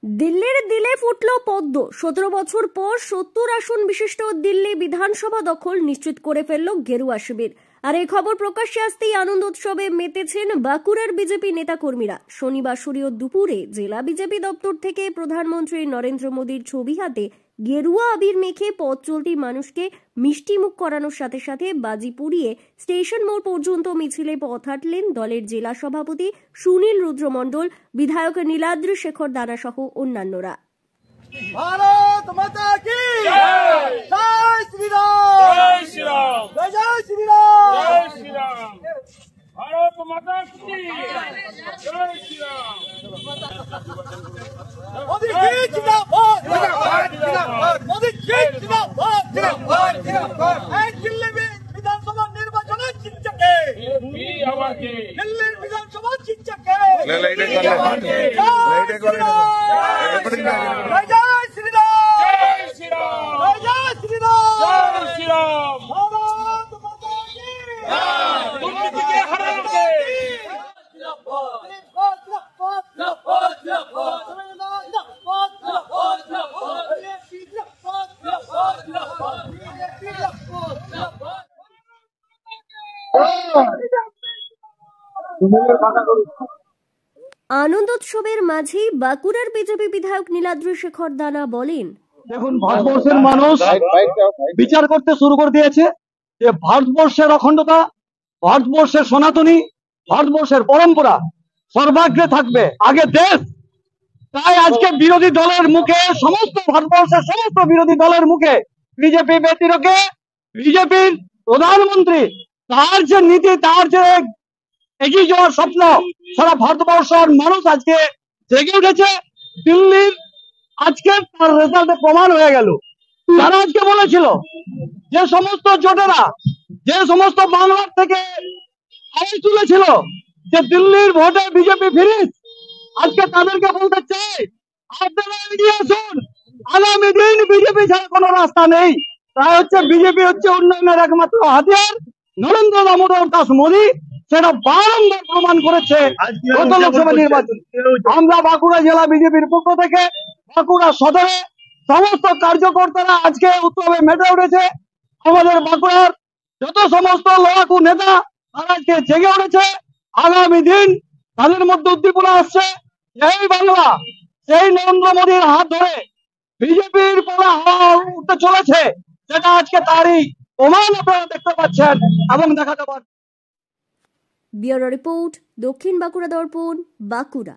দিল্লির দিলে ফুটল পদ্ম। 17 বছর পর 70 আসন বিশিষ্ট দিল্লি বিধানসভা দখল নিশ্চিত করে ফেলল গেরুয়া শিবির। আর এই খবর প্রকাশ্যে আসতেই আনন্দ উৎসবে মেতেছেন বাঁকুড়ার বিজেপি নেতাকর্মীরা। শনিবার সূর্য দুপুরে জেলা বিজেপি দপ্তর থেকে প্রধানমন্ত্রী নরেন্দ্র মোদীর ছবি হাতে গেরুয়া আবির মেখে পথ চলতি মানুষকে মিষ্টি মুখ করানোর সাথে সাথে বাজি পুড়িয়ে স্টেশন মোড় পর্যন্ত মিছিলে পথ হাঁটলেন দলের জেলা সভাপতি সুনীল রুদ্র মণ্ডল, বিধায়ক নীলাদ্রি শেখর দানা সহ অন্যান্যরা। भारत माता की जय, जय श्री राम, जय श्री राम, जय श्री राम, जय श्री राम। भारत माता की जय श्री राम। मोदी की जिंदाबाद, जिंदाबाद, जिंदाबाद, मोदी की जिंदाबाद, जिंदाबाद, जिंदाबाद। दिल्ली में विधानसभा निर्वाचन जितके, दिल्ली विधानसभा जितके, लाइटे कर আনন্দোৎসবের মাঝেই বাঁকুড়ার বিজেপি বিধায়ক নীলাদ্রি শেখর দানা বলেন, দেখুন, ভারতবর্ষের মানুষ বিচার করতে শুরু করে দিয়েছে যে ভারতবর্ষের অখণ্ডতা, ভারতবর্ষের সনাতনী, ভারতবর্ষের পরম্পরা সর্বাগ্রে থাকবে, আগে দেশ। তাই আজকে বিরোধী দলের মুখে, সমস্ত ভারতবর্ষের সমস্ত বিরোধী দলের মুখে বিজেপি ব্যতিরেকে বিজেপির প্রধানমন্ত্রী, তার যে নীতি, তার যে এগিয়ে যাওয়ার স্বপ্ন, সারা ভারতবর্ষের মানুষ আজকে জেগে উঠেছে। দিল্লির আজকে তার রেজাল্টে প্রমাণ হয়ে গেল। তারা আজকে বলেছিল যে সমস্ত জোটেরা, যে সমস্ত বাংলার থেকে আওয়াজ তুলেছিল যে দিল্লির ভোটে বিজেপি ফিরিস, আজকে তাদেরকে বলতে চাই, আপনারা এগিয়ে আসুন। আগামী দিন বিজেপি ছাড়া কোনো রাস্তা নেই। তাই হচ্ছে বিজেপি হচ্ছে উন্নয়নের একমাত্র হাতিয়ার। নরেন্দ্র দামোদর দাস মোদী সেটা বারংবার প্রমাণ করেছে গত লোকসভা নির্বাচন। আমরা বাঁকুড়া জেলা বিজেপির পক্ষ থেকে বাঁকুড়া সদরে সমস্ত কার্যকর্তারা আজকে উৎসবে মেতে উঠেছে। আমাদের বাঁকুড়ার যত সমস্ত লড়াকু নেতা তারা আজকে জেগে উঠেছে। আগামী দিন তাদের মধ্যে উদ্দীপনা আসছে, এই বাংলা সেই নরেন্দ্র মোদীর হাত ধরে বিজেপির পরে হাওয়া উঠতে চলেছে, সেটা আজকে তারই প্রমাণ আপনারা দেখতে পাচ্ছেন এবং দেখাতে পাচ্ছেন। ব্যুরো রিপোর্ট, দক্ষিণ বাঁকুড়া দর্পণ, বাঁকুড়া।